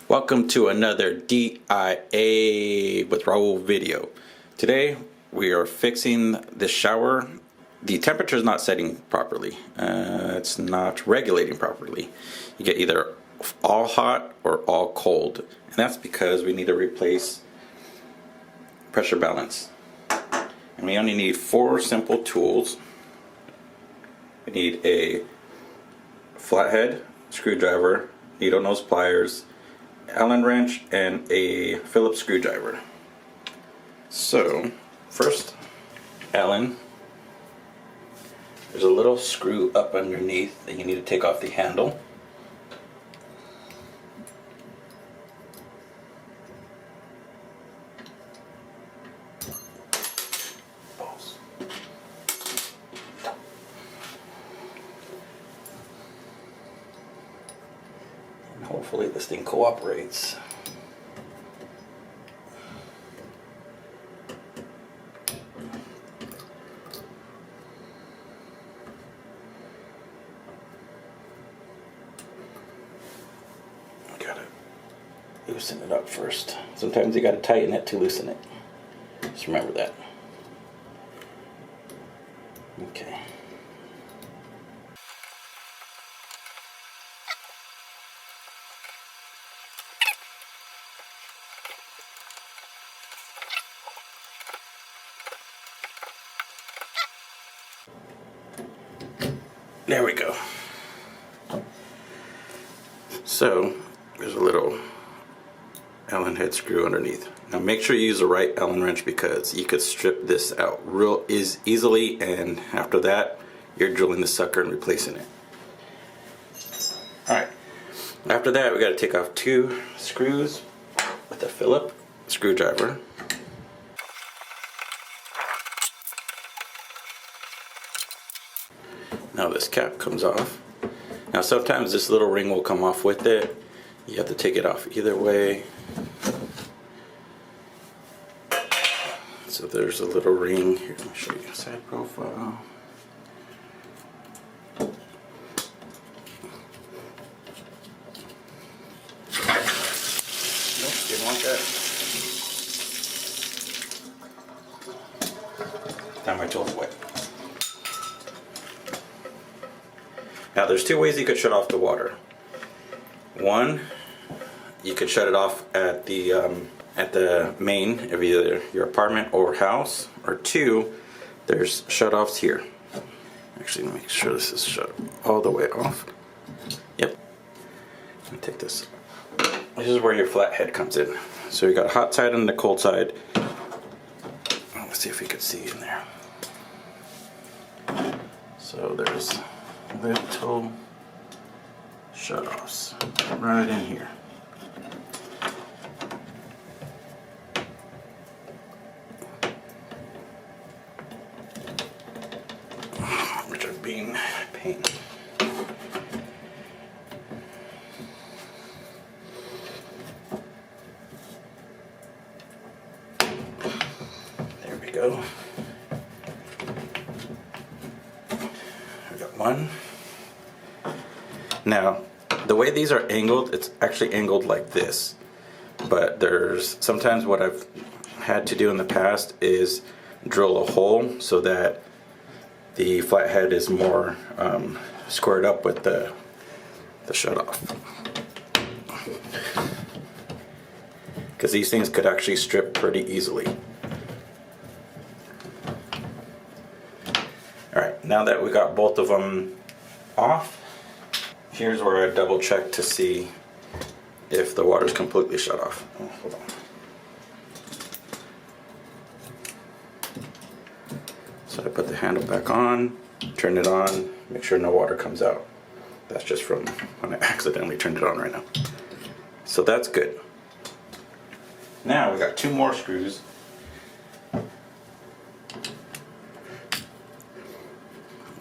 Welcome to another DIA with Raul video. Today we are fixing the shower. The temperature is not setting properly. It's not regulating properly. You get either all hot or all cold, and that's because we need to replace pressure balance. And we only need 4 simple tools. We need a flathead, screwdriver, needle nose pliers, Allen wrench, and a Phillips screwdriver. So first, Allen, there's a little screw up underneath that you need to take off the handle. Hopefully this thing cooperates. Gotta loosen it up first. Sometimes you gotta tighten it to loosen it. Just remember that. Okay. There we go. So there's a little Allen head screw underneath. Now make sure you use the right Allen wrench because you could strip this out real easily, and after that you're drilling the sucker and replacing it. Alright, after that we got to take off 2 screws with a Phillips screwdriver. Now this cap comes off. Now sometimes this little ring will come off with it. You have to take it off either way. So there's a little ring. Here, let me show you a side profile. Nope, didn't want that. Now my tool's wet. Now there's 2 ways you could shut off the water. One, you could shut it off at the main of either your apartment or house, or 2, there's shut-offs here. Actually, make sure this is shut all the way off. Yep. Let me take this. This is where your flathead comes in. So you got hot side and the cold side. Let's see if we can see in there. So there's little shut-offs right in here. Which are being a pain. There we go. We got 1. Now, the way these are angled, it's actually angled like this. But there's sometimes what I've had to do in the past is drill a hole so that the flathead is more squared up with the shut-off. Because these things could actually strip pretty easily. Alright, now that we got both of them off, here's where I double check to see if the water's completely shut off. Oh, hold on. So I put the handle back on, turn it on, make sure no water comes out. That's just from when I accidentally turned it on right now. So that's good. Now we got 2 more screws.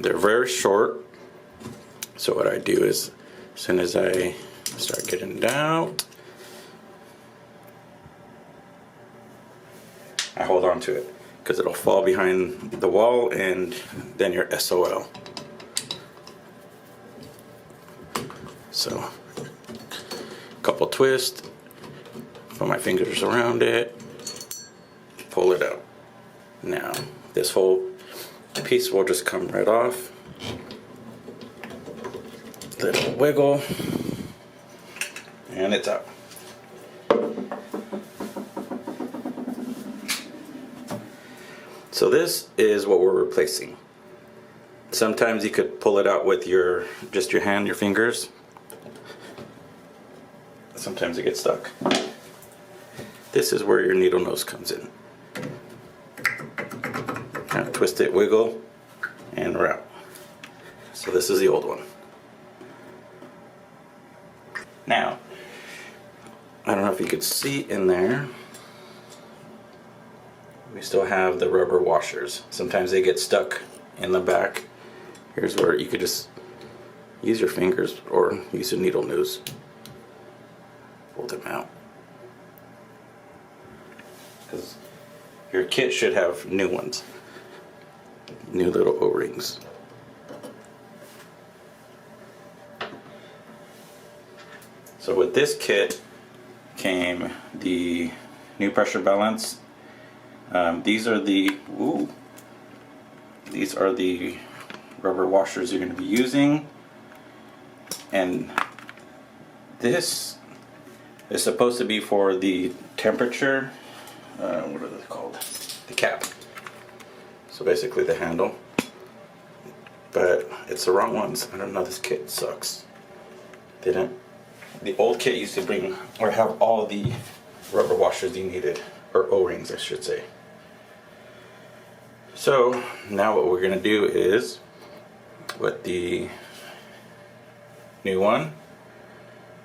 They're very short. So what I do is, as soon as I start getting it out, I hold on to it because it'll fall behind the wall and then you're SOL. So, couple twists Put my fingers around it, pull it out. Now, this whole piece will just come right off. Little wiggle, and it's out. So this is what we're replacing. Sometimes you could pull it out with just your hand, your fingers. Sometimes it gets stuck. This is where your needle nose comes in. Kind of twist it, wiggle, and we're out. So this is the old one. Now, I don't know if you could see in there, we still have the rubber washers. Sometimes they get stuck in the back. Here's where you could just use your fingers or use a needle nose. Pull them out. Because your kit should have new ones. New little O-rings. So with this kit came the new pressure balance. These are the rubber washers you're going to be using, and this is supposed to be for the temperature. What are they called? The cap. So basically the handle, but it's the wrong ones. I don't know. This kit sucks. The old kit used to bring or have all the rubber washers you needed, or O-rings, I should say. So now what we're going to do is, with the new one,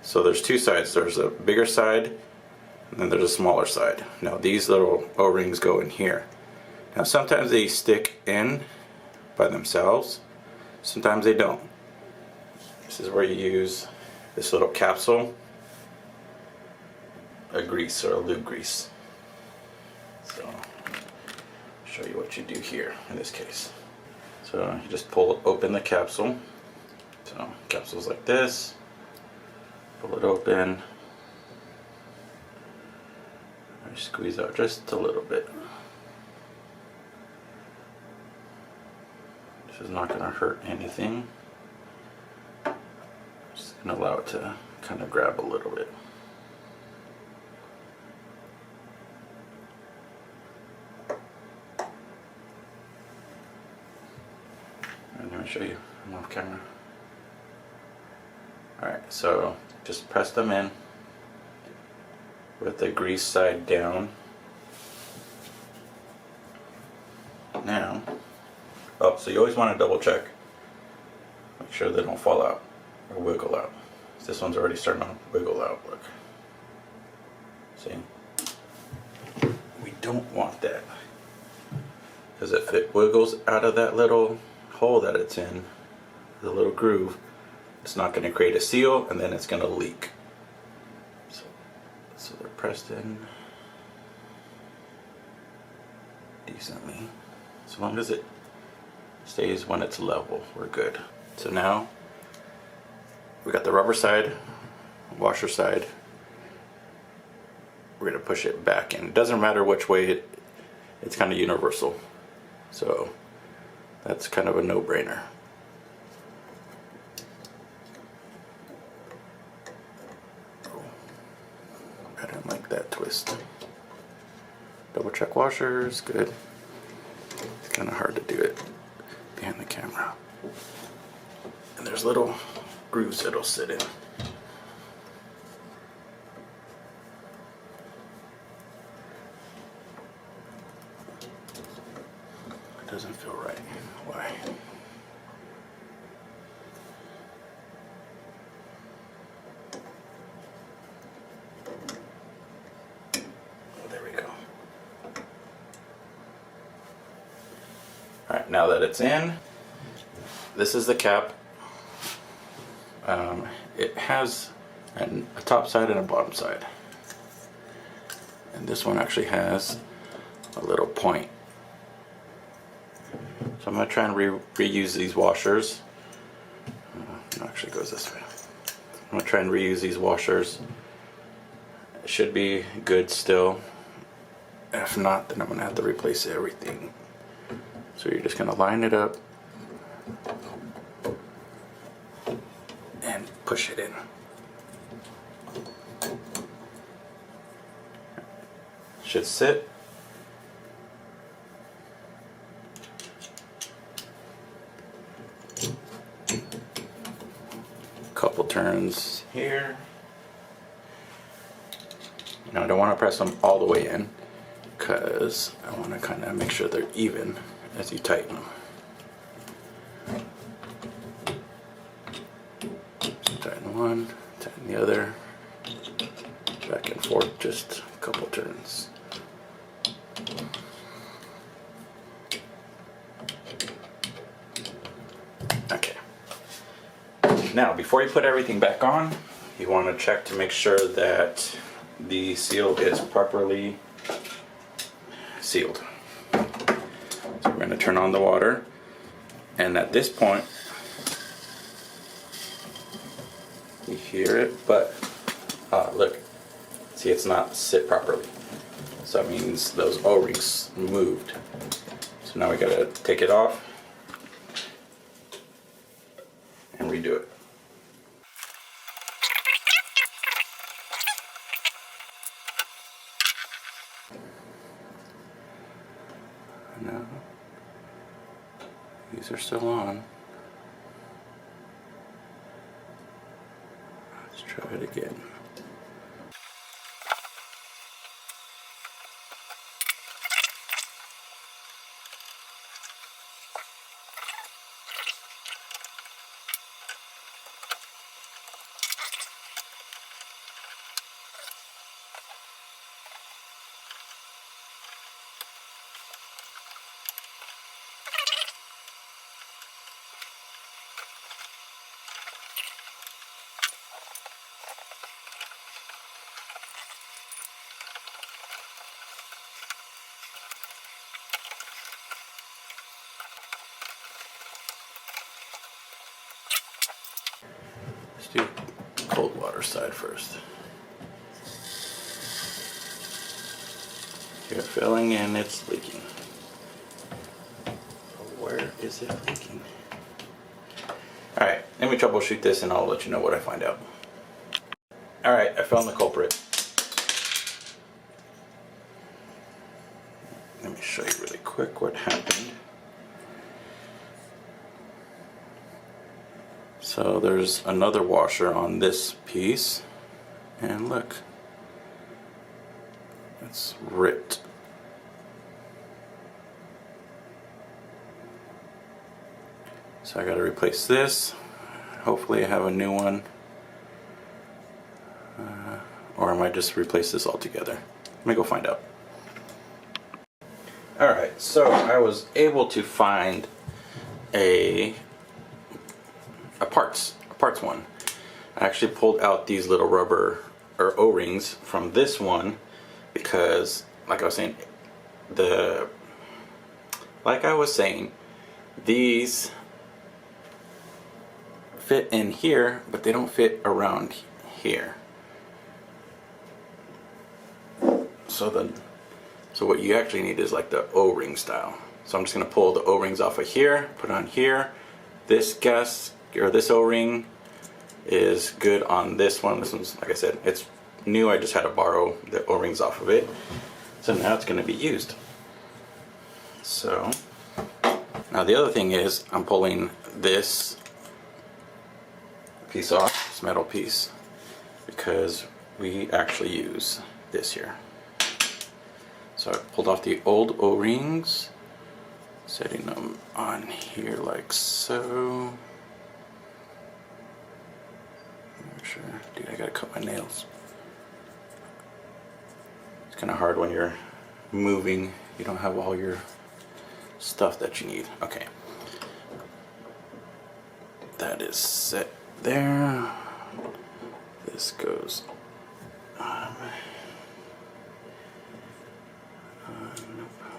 so there's two sides. There's a bigger side and then there's a smaller side. Now these little O-rings go in here. Now sometimes they stick in by themselves, sometimes they don't. This is where you use this little capsule, a grease or a lube grease. So I'll show you what you do here in this case. So you just open the capsule. So capsule's like this. Pull it open. I squeeze out just a little bit. This is not going to hurt anything. Just going to allow it to kind of grab a little bit. And let me show you. I'm off camera. Alright, so just press them in with the grease side down. Now, so you always want to double check. Make sure they don't fall out or wiggle out. This one's already starting to wiggle out, look. See? We don't want that. Because if it wiggles out of that little hole that it's in, the little groove, it's not going to create a seal, and then it's going to leak. So they're pressed in decently. So long as it stays when it's level, we're good. So now we got the rubber side, washer side. We're going to push it back in. It doesn't matter which way, it's kind of universal. So that's kind of a no-brainer. I didn't like that twist. Double check washers, good. It's kind of hard to do it behind the camera. And there's little grooves it'll sit in. It doesn't feel right. Why? Alright, now that it's in, this is the cap. It has a top side and a bottom side. And this one actually has a little point. So I'm going to try and reuse these washers. It actually goes this way. I'm going to try and reuse these washers. should be good still. If not, then I'm gonna have to replace everything. So you're just gonna line it up and push it in. Should sit. Couple turns here. Now I don't want to press them all the way in because I want to kind of make sure they're even as you tighten them. So tighten one, tighten the other, back and forth, just a couple turns. Okay. Now, before you put everything back on, you want to check to make sure that the seal is properly sealed. So we're going to turn on the water, and at this point you hear it, but look, see, it's not sit properly, so that means those O-rings moved. So now we got to take it off and redo it. No, these are still on. Let's try it again. Let's do cold water side first. You're filling and it's leaking. Where is it leaking? Alright, let me troubleshoot this and I'll let you know what I find out. Alright, I found the culprit. Let me show you really quick what happened. So there's another washer on this piece, and look, it's ripped. So I got to replace this. Hopefully I have a new one, or I might just replace this altogether. Let me go find out. Alright, so I was able to find a parts one. I actually pulled out these little rubber or O-rings from this one because, like I was saying, these fit in here, but they don't fit around here. So what you actually need is like the O-ring style. So I'm just gonna pull the O-rings off of here, put on here. This this O-ring is good on this one. This one's, like I said, it's new. I just had to borrow the O-rings off of it. So now it's going to be used. So now the other thing is I'm pulling this piece off, this metal piece, because we actually use this here. So I pulled off the old O-rings, setting them on here like so. Sure. Dude, I gotta cut my nails. It's kind of hard when you're moving. You don't have all your stuff that you need. Okay. That is set there. This goes on.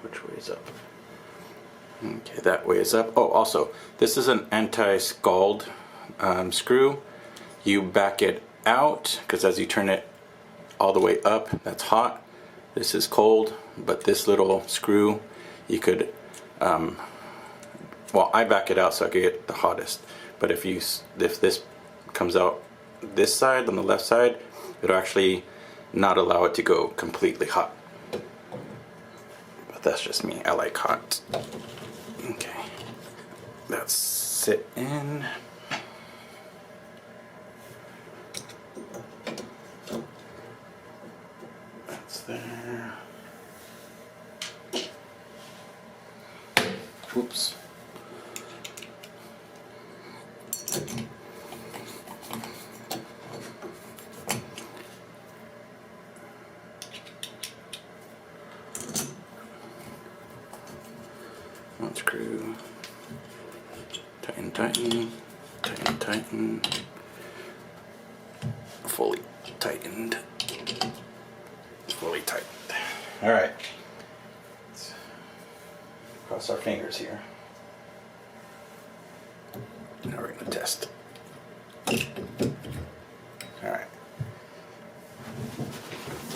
Which way is up? Okay, that way is up. Oh, also, this is an anti-scald screw. You back it out, because as you turn it all the way up, that's hot. This is cold, but this little screw, you could, well, I back it out so I could get the hottest. But if this comes out this side, on the left side, it'll actually not allow it to go completely hot. But that's just me, I like hot. Okay, that's sit in. That's there. Oops. One screw. Tighten, tighten, tighten, tighten. Fully tightened. Fully tightened. All right. Let's cross our fingers here. Now we're going to test. All right.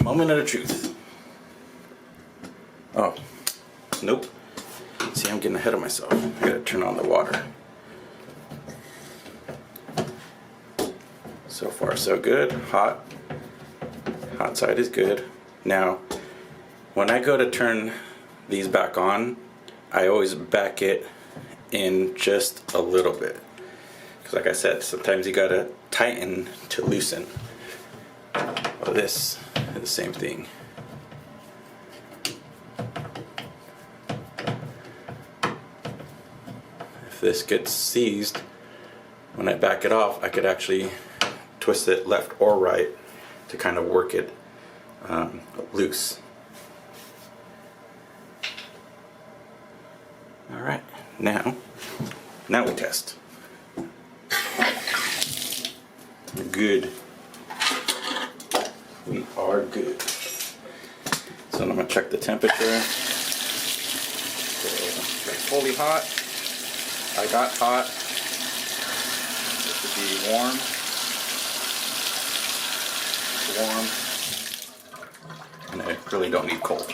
Moment of the truth. Oh, nope. See, I'm getting ahead of myself. I gotta turn on the water. So far, so good. Hot. Hot side is good. Now, when I go to turn these back on, I always back it in just a little bit. Because like I said, sometimes you gotta tighten to loosen. Well, this is the same thing. If this gets seized, when I back it off, I could actually twist it left or right to kind of work it loose. All right, now we test. We're good. We are good. So I'm gonna check the temperature. So it's fully hot. I got hot. It should be warm. Warm. And I really don't need cold.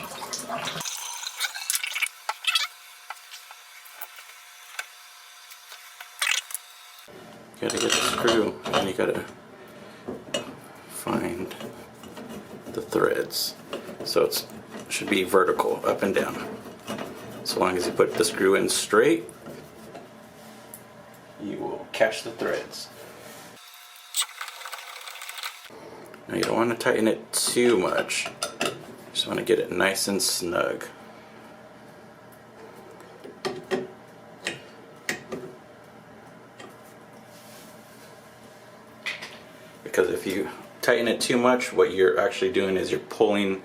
You gotta get the screw and you gotta find the threads. So it should be vertical, up and down. So long as you put the screw in straight, you will catch the threads. Now you don't want to tighten it too much. You just want to get it nice and snug. Because if you tighten it too much, what you're actually doing is you're pulling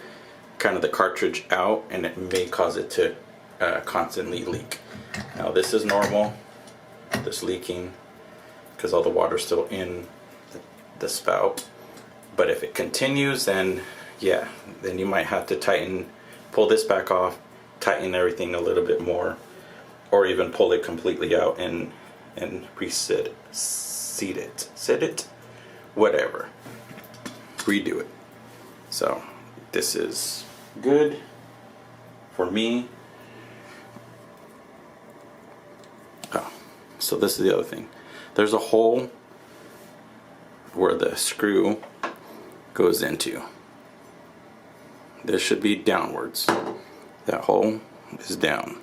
kind of the cartridge out, and it may cause it to constantly leak. Now this is normal, this leaking, because all the water's still in the spout. But if it continues, then yeah, then you might have to pull this back off, tighten everything a little bit more, or even pull it completely out and reset it, whatever, redo it. So this is good for me. Oh, so this is the other thing. There's a hole where the screw goes into. This should be downwards. That hole is down.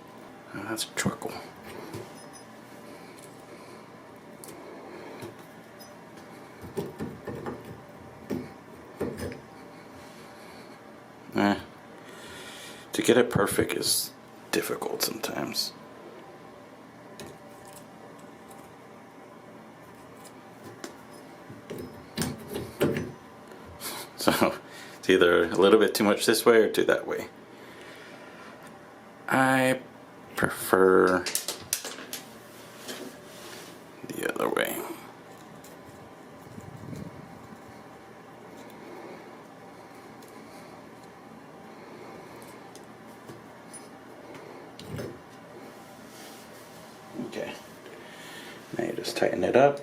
Oh, that's a truckle. To get it perfect is difficult sometimes. So it's either a little bit too much this way or too that way. I prefer the other way. Okay, now you just tighten it up.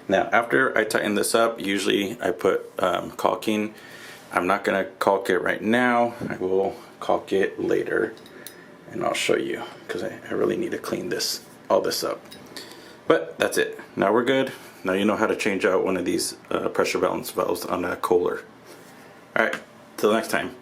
Now after I tighten this up, usually I put caulking I'm not gonna caulk it right now. I will caulk it later, and I'll show you because I really need to clean all this up. But that's it. Now we're good. Now you know how to change out one of these pressure balance valves on a Kohler. All right, till next time.